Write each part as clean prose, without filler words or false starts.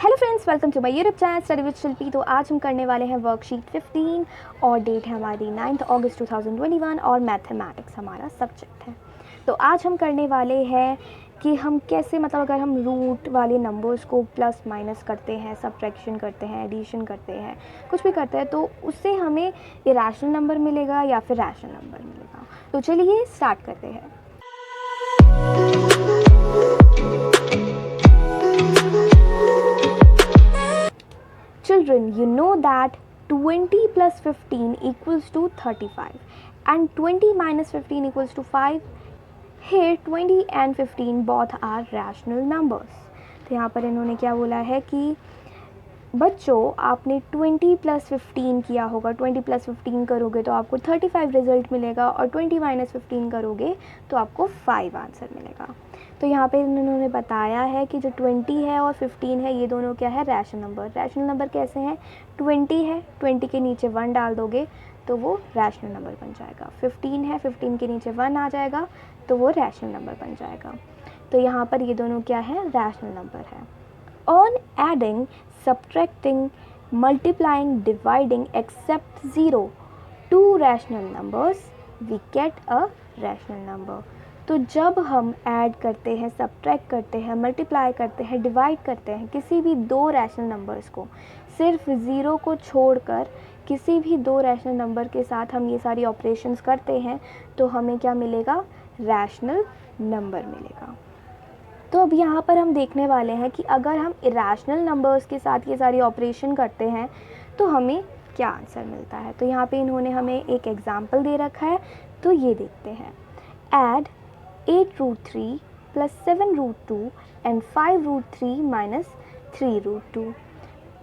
Hello friends, welcome to my YouTube channel study with Shilpi. तो आज हम करने वाले हैं वर्कशीट 15 और डेट है हमारी 9 अगस्त 2021 और मैथमेटिक्स हमारा सब्जेक्ट है। तो आज हम करने वाले हैं कि हम कैसे अगर हम रूट वाले नंबर्स को प्लस माइनस करते हैं, सब्ट्रैक्शन करते हैं, एडिशन करते हैं, कुछ भी करते हैं तो उससे हमें इरेशनल नंबर मिलेगा या फिर रैशनल नंबर मिलेगा। तो चलिए स्टार्ट करते हैं। Children, you know that 20 plus 15 equals to 35 and 20 minus 15 equals to 5. Here 20 and 15 both are rational numbers. तो यहाँ पर इन्होंने क्या बोला है कि बच्चों आपने 20 प्लस 15 किया होगा, 20 प्लस 15 करोगे तो आपको 35 रिजल्ट मिलेगा और 20 माइनस 15 करोगे तो आपको 5 आंसर मिलेगा। तो यहाँ पे इन्होंने बताया है कि जो 20 है और 15 है ये दोनों क्या है, रैशनल नंबर। रैशनल नंबर कैसे हैं, 20 है, 20 के नीचे 1 डाल दोगे तो वो रैशनल नंबर बन जाएगा। 15 है, 15 के नीचे 1 आ जाएगा तो वो रैशनल नंबर बन जाएगा। तो यहाँ पर ये दोनों क्या है, रैशनल नंबर है। On adding, subtracting, multiplying, dividing except 0 two rational numbers we get a rational number। तो जब हम ऐड करते हैं, सब्ट्रैक्ट करते हैं, मल्टीप्लाई करते हैं, डिवाइड करते हैं किसी भी दो रैशनल नंबर्स को, सिर्फ ज़ीरो को छोड़कर किसी भी दो रैशनल नंबर के साथ हम ये सारी ऑपरेशंस करते हैं तो हमें क्या मिलेगा, रैशनल नंबर मिलेगा। तो अब यहाँ पर हम देखने वाले हैं कि अगर हम इरेशनल नंबर्स के साथ ये सारी ऑपरेशन करते हैं तो हमें क्या आंसर मिलता है। तो यहाँ पे इन्होंने हमें एक एग्जांपल दे रखा है, तो ये देखते हैं। Add 8√3 plus 7√2 and 5√3 minus 3√2।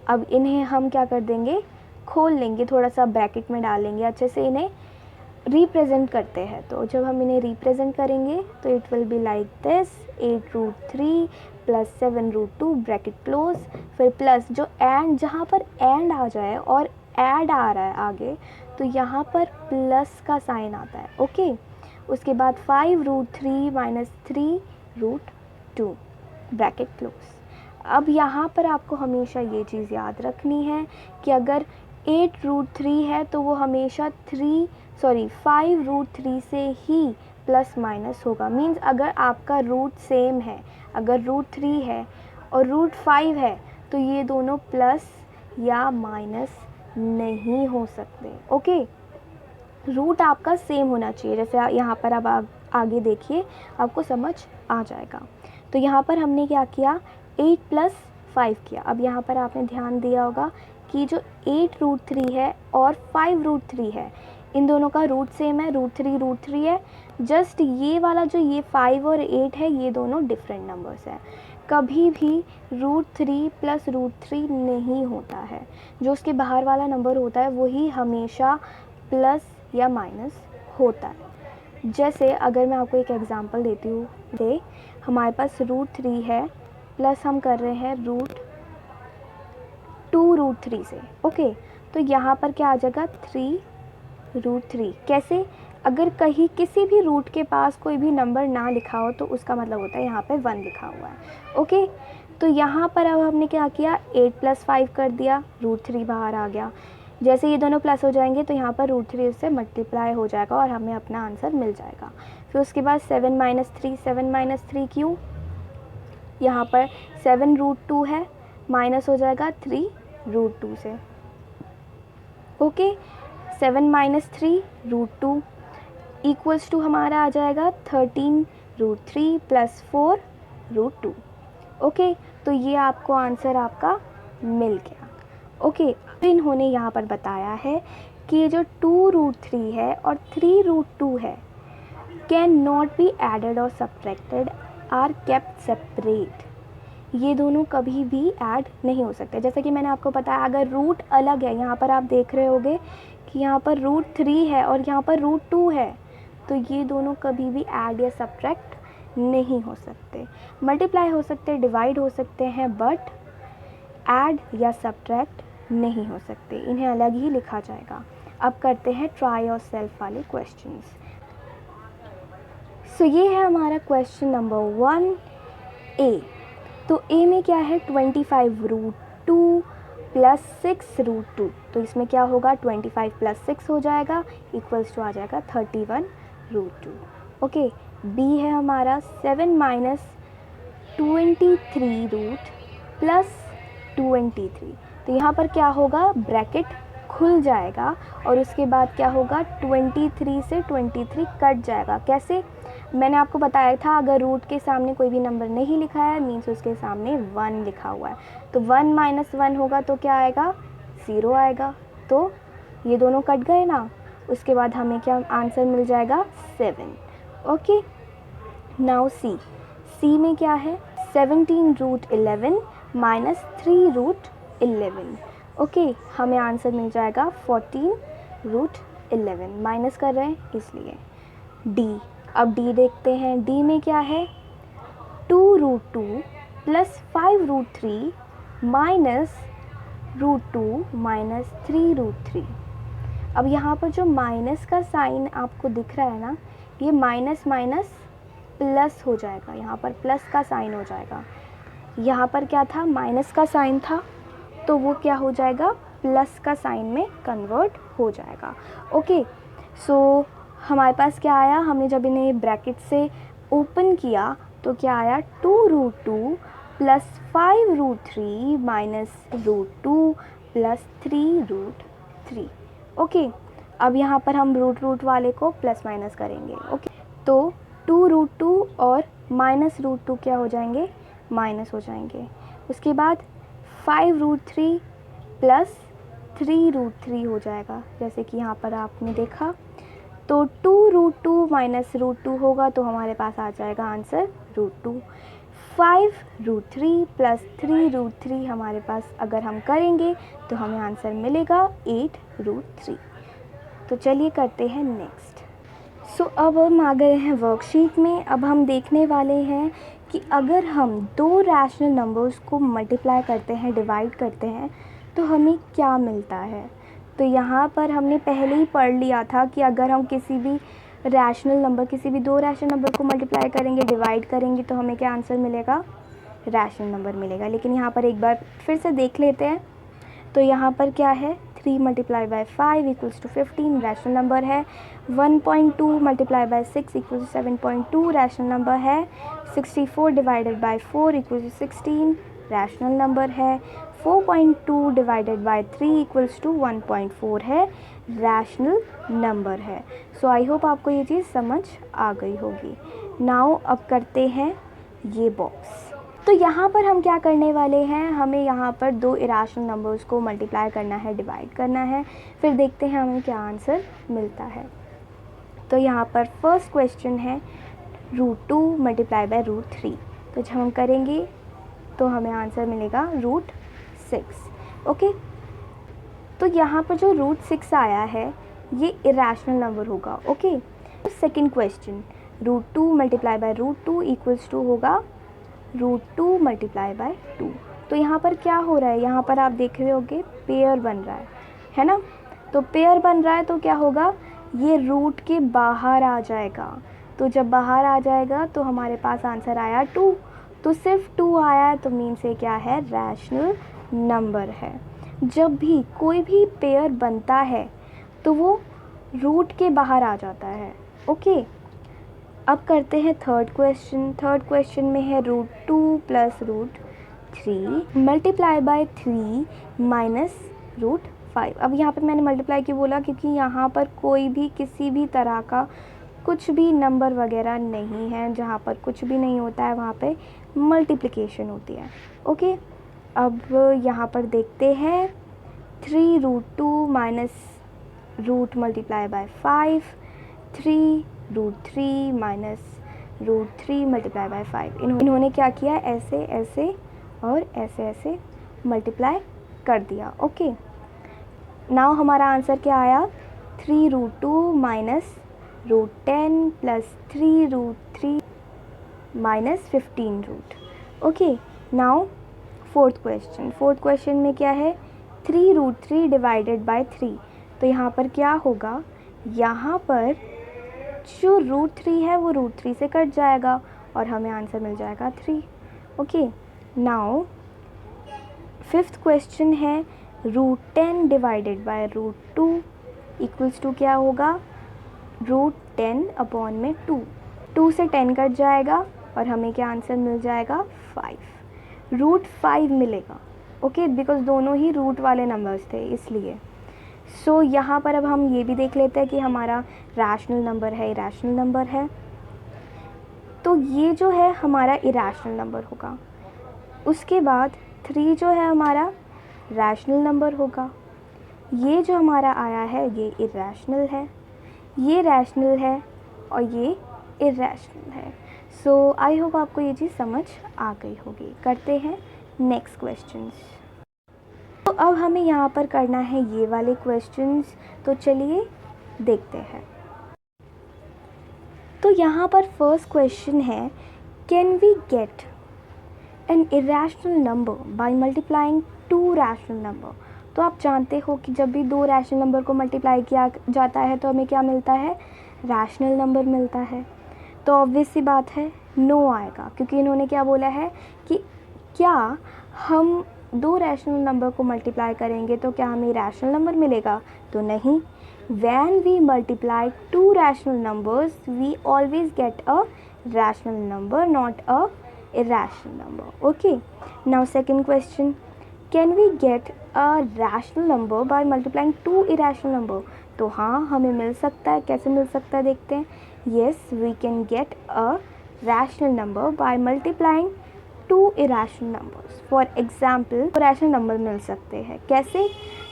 अब इन्हें हम क्या कर देंगे, खोल लेंगे, थोड़ा सा ब्रैकेट में डालेंगे, अच्छे से इन्हें रिप्रेजेंट करते हैं। तो जब हम इन्हें रिप्रेजेंट करेंगे तो it will be like this, 8√3 plus 7√2 bracket close, फिर प्लस जो एंड, जहाँ पर एंड आ जाए और ऐड आ रहा है आगे तो यहाँ पर प्लस का साइन आता है, ओके। उसके बाद 5√3 माइनस 3√2 ब्रैकेट क्लोज। अब यहाँ पर आपको हमेशा ये चीज़ याद रखनी है कि अगर 8√3 है तो वो हमेशा 5√3 से ही प्लस माइनस होगा। मीन्स अगर आपका रूट सेम है, अगर √3 है और √5 है तो ये दोनों प्लस या माइनस नहीं हो सकते, ओके। रूट आपका सेम होना चाहिए, जैसे यहाँ पर अब आगे देखिए आपको समझ आ जाएगा। तो यहाँ पर हमने क्या किया, 8 प्लस 5 किया। अब यहाँ पर आपने ध्यान दिया होगा कि जो 8√3 है और 5√3 है इन दोनों का रूट सेम है, √3 है। जस्ट ये वाला जो ये 5 और 8 है ये दोनों डिफरेंट नंबर्स हैं। कभी भी √3 प्लस √3 नहीं होता है, जो उसके बाहर वाला नंबर होता है वही हमेशा प्लस या माइनस होता है। जैसे अगर मैं आपको एक एग्जांपल देती हूँ, हमारे पास √3 है प्लस हम कर रहे हैं √2√3 से, ओके। तो यहाँ पर क्या आ जाएगा, 3√3। कैसे, अगर कहीं किसी भी रूट के पास कोई भी नंबर ना लिखा हो तो उसका मतलब होता है यहाँ पे 1 लिखा हुआ है, ओके। तो यहाँ पर अब हमने क्या किया, 8 प्लस 5 कर दिया, √3 बाहर आ गया। जैसे ये दोनों प्लस हो जाएंगे तो यहाँ पर √3 से मल्टीप्लाई हो जाएगा और हमें अपना आंसर मिल जाएगा। फिर उसके बाद 7 माइनस 3 क्यों, यहाँ पर 7√2 है, माइनस हो जाएगा 3√2 से, ओके। 7 माइनस 3√2 इक्वल्स टू हमारा आ जाएगा 13√3 प्लस 4√2, ओके। तो ये आपको आंसर आपका मिल गया, ओके। इन्होंने यहाँ पर बताया है कि ये जो 2√3 है और 3√2 है कैन नॉट बी एडेड और सब्ट्रैक्टेड, आर केप्ट सेपरेट। ये दोनों कभी भी ऐड नहीं हो सकते। जैसे कि मैंने आपको बताया, अगर रूट अलग है, यहाँ पर आप देख रहे होगे कि यहाँ पर √3 है और यहाँ पर √2 है, तो ये दोनों कभी भी ऐड या सब्ट्रैक्ट नहीं हो सकते। मल्टीप्लाई हो सकते, डिवाइड हो सकते हैं, बट ऐड या सब्ट्रैक्ट नहीं हो सकते, इन्हें अलग ही लिखा जाएगा। अब करते हैं ट्राई योर सेल्फ वाले क्वेश्चंस। सो ये है हमारा क्वेश्चन नंबर 1A। तो ए में क्या है 25√2 प्लस 6√2, तो इसमें क्या होगा 25 प्लस 6 हो जाएगा इक्वल्स टू आ जाएगा 31√2। ओके, बी है हमारा 7 माइनस 23 प्लस 23, तो यहाँ पर क्या होगा ब्रैकेट खुल जाएगा और उसके बाद क्या होगा 23 से 23 कट जाएगा। कैसे, मैंने आपको बताया था अगर रूट के सामने कोई भी नंबर नहीं लिखा है मीन्स उसके सामने 1 लिखा हुआ है, तो 1 माइनस 1 होगा तो क्या आएगा 0 आएगा, तो ये दोनों कट गए ना, उसके बाद हमें क्या आंसर मिल जाएगा 7। ओके, नाउ सी में क्या है 17√11 माइनस 3√11। ओके, हमें आंसर मिल जाएगा 14√11, माइनस कर रहे हैं इसलिए। डी, अब डी देखते हैं, डी में क्या है 2√2 प्लस 5√3 माइनस √2 माइनस 3√3। अब यहाँ पर जो माइनस का साइन आपको दिख रहा है ना, ये माइनस माइनस प्लस हो जाएगा, यहाँ पर प्लस का साइन हो जाएगा। यहाँ पर क्या था माइनस का साइन था, तो वो क्या हो जाएगा प्लस का साइन में कन्वर्ट हो जाएगा। ओके, सो हमारे पास क्या आया, हमने जब इन्हें ब्रैकेट से ओपन किया तो क्या आया 2√2 प्लस 5√3 माइनस √2 प्लस 3√3। ओके, अब यहाँ पर हम रूट वाले को प्लस माइनस करेंगे। ओके, तो 2√2 और माइनस √2 क्या हो जाएंगे माइनस हो जाएंगे। उसके बाद 5√3 प्लस 3√3 हो जाएगा, जैसे कि यहाँ पर आपने देखा, तो 2√2 माइनस √2 होगा तो हमारे पास आ जाएगा आंसर √2। 5√3 प्लस 3√3 हमारे पास अगर हम करेंगे तो हमें आंसर मिलेगा 8√3। तो चलिए करते हैं नेक्स्ट। सो अब हम आ गए हैं वर्कशीट में। अब हम देखने वाले हैं कि अगर हम दो रैशनल नंबर्स को मल्टीप्लाई करते हैं, डिवाइड करते हैं, तो हमें क्या मिलता है। तो यहाँ पर हमने पहले ही पढ़ लिया था कि अगर हम किसी भी रैशनल नंबर, किसी भी दो रैशनल नंबर को मल्टीप्लाई करेंगे, डिवाइड करेंगे, तो हमें क्या आंसर मिलेगा रैशनल नंबर मिलेगा। लेकिन यहाँ पर एक बार फिर से देख लेते हैं। तो यहाँ पर क्या है 3 multiply by 5 equals to 15 rational number है। 1.2 multiply by 6 equals to 7.2 rational number है। 64 divided by 4 equals to 16 rational number है। 4.2 डिवाइडेड बाय 3 इक्वल्स टू 1.4 है, रैशनल नंबर है। सो आई होप आपको ये चीज़ समझ आ गई होगी। नाउ अब करते हैं ये बॉक्स। तो यहाँ पर हम क्या करने वाले हैं, हमें यहाँ पर दो इरेशनल नंबर्स को मल्टीप्लाई करना है, डिवाइड करना है, फिर देखते हैं हमें क्या आंसर मिलता है। तो यहाँ पर फर्स्ट क्वेश्चन है √2 मल्टीप्लाई बाय √3। तो जब हम करेंगे तो हमें आंसर मिलेगा √6। ओके, तो यहाँ पर जो √6 आया है ये इरेशनल नंबर होगा। Okay, second question √2 multiply by √2 equals to होगा √2 मल्टीप्लाई बाय 2। तो यहाँ पर क्या हो रहा है, यहाँ पर आप देख रहे होगे पेयर बन रहा है ना। तो पेयर बन रहा है तो क्या होगा, ये रूट के बाहर आ जाएगा। तो जब बाहर आ जाएगा तो हमारे पास आंसर आया 2। तो सिर्फ 2 आया है तो मीन से क्या है रैशनल नंबर है। जब भी कोई भी पेयर बनता है तो वो रूट के बाहर आ जाता है। ओके, अब करते हैं थर्ड क्वेश्चन। थर्ड क्वेश्चन में है √2 प्लस √3 मल्टीप्लाई बाय 3 माइनस √5। अब यहाँ पर मैंने मल्टीप्लाई क्यों बोला, क्योंकि यहाँ पर कोई भी किसी भी तरह का कुछ भी नंबर वगैरह नहीं है। जहाँ पर कुछ भी नहीं होता है वहाँ पे मल्टीप्लिकेशन होती है। ओके, अब यहाँ पर देखते हैं 3√2 minus root multiply by 5, 3√3 minus √3 multiply by 5। इन्होंने क्या किया, ऐसे ऐसे और ऐसे ऐसे मल्टीप्लाई कर दिया। ओके, नाउ हमारा आंसर क्या आया 3√2 minus √10 plus 3√3 minus 15 root. Okay, now fourth question. Fourth question में क्या है 3√3 डिवाइडेड बाय 3। तो यहाँ पर क्या होगा, यहाँ पर जो √3 है वो √3 से कट जाएगा और हमें आंसर मिल जाएगा 3। ओके, नाउ फिफ्थ क्वेश्चन है √10 डिवाइडेड बाय √2 इक्वल्स टू क्या होगा, √10 अपॉन में 2 से 10 कट जाएगा और हमें क्या आंसर मिल जाएगा 5, √5 मिलेगा। ओके, बिकॉज दोनों ही रूट वाले नंबर्स थे इसलिए। सो यहाँ पर अब हम ये भी देख लेते हैं कि हमारा रैशनल नंबर है, इरैशनल नंबर है। तो ये जो है हमारा इरैशनल नंबर होगा। उसके बाद 3 जो है हमारा रैशनल नंबर होगा। ये जो हमारा आया है ये इरैशनल है, ये रैशनल है और ये इरैशनल है। सो आई होप आपको ये चीज़ समझ आ गई होगी। करते हैं नेक्स्ट क्वेश्चंस। तो अब हमें यहाँ पर करना है ये वाले क्वेश्चंस, तो चलिए देखते हैं। तो यहाँ पर फर्स्ट क्वेश्चन है, can we get an irrational number by multiplying 2 rational number. तो आप जानते हो कि जब भी 2 रैशनल नंबर को मल्टीप्लाई किया जाता है तो हमें क्या मिलता है, रैशनल नंबर मिलता है। तो ऑब्वियस सी बात है नो आएगा, क्योंकि इन्होंने क्या बोला है कि क्या हम 2 रैशनल नंबर को मल्टीप्लाई करेंगे तो क्या हमें रैशनल नंबर मिलेगा, तो नहीं। When we multiply 2 rational numbers, we always get a rational number, not a irrational number. Okay. Now second question, can we get a rational number by multiplying 2 irrational number? तो हाँ, हमें मिल सकता है। कैसे मिल सकता है देखते हैं। Yes, we can get a rational number by multiplying 2 irrational numbers. For example, rational number मिल सकते हैं। कैसे?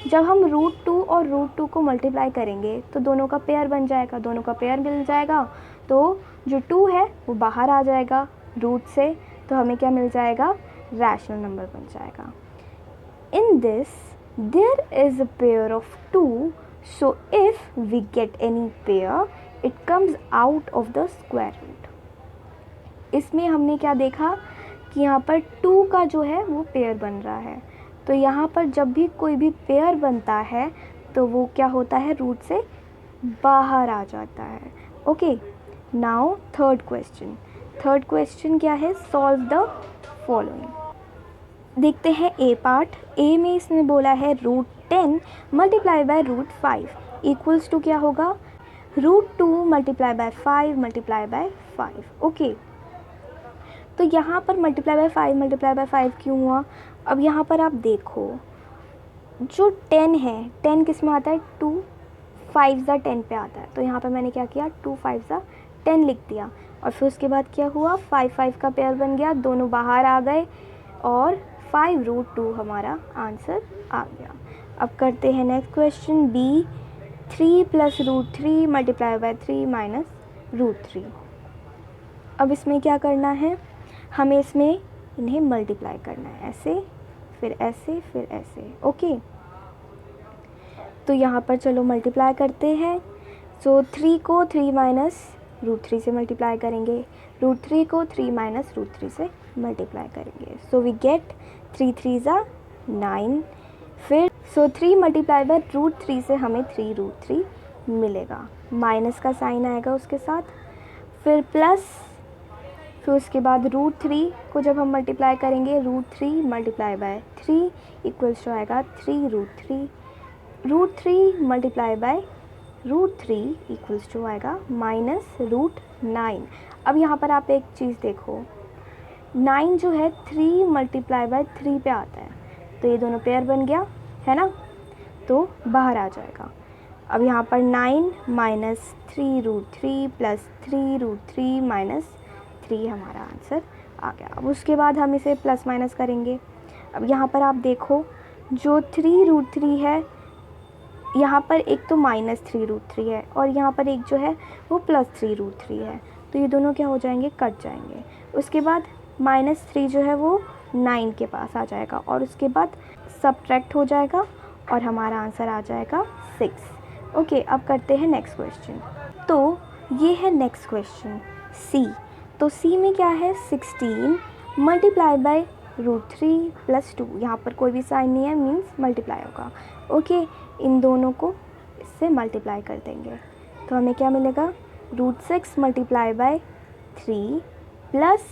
जब हम √2 और √2 को मल्टीप्लाई करेंगे तो दोनों का पेयर बन जाएगा, दोनों का पेयर मिल जाएगा, तो जो 2 है वो बाहर आ जाएगा रूट से, तो हमें क्या मिल जाएगा, रैशनल नंबर बन जाएगा। In this there is a pair of 2, so if we get any pair it comes out of the square root. इसमें हमने क्या देखा कि यहाँ पर 2 का जो है वो पेयर बन रहा है, तो यहाँ पर जब भी कोई भी पेयर बनता है तो वो क्या होता है, रूट से बाहर आ जाता है। ओके, नाउ थर्ड क्वेश्चन क्या है, सॉल्व द फॉलोइंग। देखते हैं ए पार्ट। ए में इसने बोला है √10 मल्टीप्लाई बाय √5 इक्वल्स टू क्या होगा, √2 multiply by 5 multiply by 5। Okay, तो यहाँ पर मल्टीप्लाई बाय 5 क्यों हुआ। अब यहाँ पर आप देखो जो 10 है, 10 किस में आता है, 2 5 10 पे आता है, तो यहाँ पर मैंने क्या किया, 2 5 10 लिख दिया, और फिर उसके बाद क्या हुआ, 5 5 का पेयर बन गया, दोनों बाहर आ गए और 5 √2 हमारा आंसर आ गया। अब करते हैं next question B, 3 + √3 multiply by 3 minus √3। अब इसमें क्या करना है, हमें इसमें इन्हें मल्टीप्लाई करना है, ऐसे फिर ऐसे फिर ऐसे। ओके, तो यहाँ पर चलो मल्टीप्लाई करते हैं। सो 3 को 3 माइनस √3 से मल्टीप्लाई करेंगे, √3 को 3 माइनस √3 से मल्टीप्लाई करेंगे, सो वी गेट 3 3 9। फिर 3 मल्टीप्लाई बाय √3 से हमें 3 √3 मिलेगा, माइनस का साइन आएगा उसके साथ, फिर प्लस, फिर उसके बाद √3 को जब हम मल्टीप्लाई करेंगे, √3 मल्टीप्लाई बाय 3 इक्वल्स टू आएगा 3 √3, √3 मल्टीप्लाई बाय √3 इक्वल्स टू आएगा माइनस √9। अब यहाँ पर आप एक चीज़ देखो, 9 जो है 3 मल्टीप्लाई बाय 3 पे आता है, तो ये दोनों पेयर बन गया है ना, तो बाहर आ जाएगा। अब यहाँ पर 9 माइनस 3 √3 प्लस 3 √3 माइनस 3 हमारा आंसर आ गया। अब उसके बाद हम इसे प्लस माइनस करेंगे। अब यहाँ पर आप देखो जो 3 √3 है, यहाँ पर एक तो माइनस 3 √3 है और यहाँ पर एक जो है वो प्लस 3 √3 है, तो ये दोनों क्या हो जाएंगे, कट जाएंगे। उसके बाद -3 जो है वो 9 के पास आ जाएगा और उसके बाद सब्ट्रैक्ट हो जाएगा और हमारा आंसर आ जाएगा 6। ओके, अब करते हैं नेक्स्ट क्वेश्चन। तो ये है नेक्स्ट क्वेश्चन सी। तो सी में क्या है, 16 मल्टीप्लाई बाय √3 प्लस 2, यहाँ पर कोई भी साइन नहीं है, मीन्स मल्टीप्लाई होगा। ओके, इन दोनों को इससे मल्टीप्लाई कर देंगे तो हमें क्या मिलेगा, √6 मल्टीप्लाई बाय 3 प्लस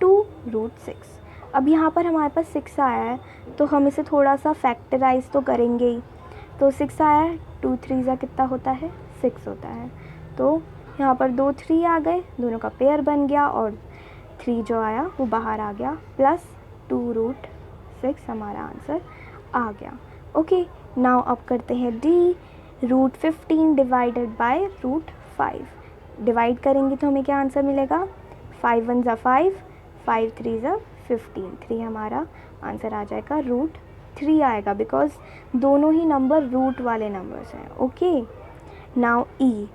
2 √6। अब यहाँ पर हमारे पास 6 आया है तो हम इसे थोड़ा सा फैक्टराइज तो करेंगे ही। तो 6 आया है, 2 3 ज़ा कितना होता है, 6 होता है। तो यहाँ पर 2 3 आ गए, दोनों का पेयर बन गया और 3 जो आया वो बाहर आ गया, प्लस 2√6 हमारा आंसर आ गया। ओके, नाउ अब करते हैं डी। √15 divided by √5। डिवाइड करेंगे तो हमें क्या आंसर मिलेगा, 5 1 ज़ा 5, 5 3 ज़ा 15, 3 हमारा आंसर आ जाएगा। √3 आएगा बिकॉज दोनों ही नंबर रूट वाले नंबर्स हैं। ओके, नाउ ई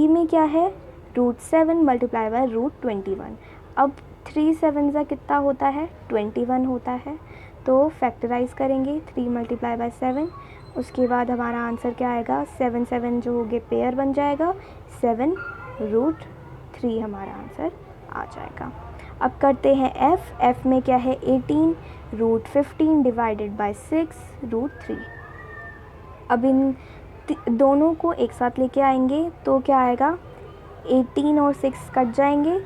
में क्या है, √7 मल्टीप्लाई बाय √21। अब 3 7 ज़ा कितना होता है, 21 होता है। तो फैक्टराइज करेंगे, 3 मल्टीप्लाई बाय 7, उसके बाद हमारा आंसर क्या आएगा, 7 7 जो हो गए पेयर बन जाएगा, 7√3 हमारा आंसर आ जाएगा। अब करते हैं एफ़ में क्या है, 18 √15 डिवाइडेड बाय 6√3। अब इन दोनों को एक साथ लेके आएंगे तो क्या आएगा, 18 और 6 कट जाएंगे।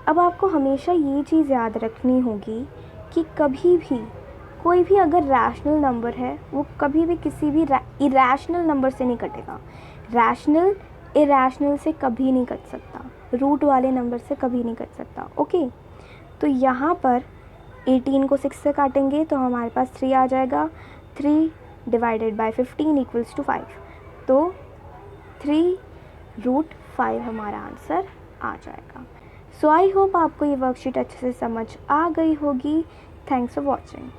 अब आपको हमेशा ये चीज़ याद रखनी होगी कि कभी भी कोई भी अगर रैशनल नंबर है वो कभी भी किसी भी इरैशनल नंबर से नहीं कटेगा। रैशनल इरैशनल से कभी नहीं कट सकता, रूट वाले नंबर से कभी नहीं कट सकता। ओके, तो यहाँ पर 18 को 6 से काटेंगे तो हमारे पास 3 आ जाएगा। 3 डिवाइडेड बाय 15 इक्वल्स टू 5, तो 3√5 हमारा आंसर आ जाएगा। सो आई होप आपको ये वर्कशीट अच्छे से समझ आ गई होगी। Thanks for watching.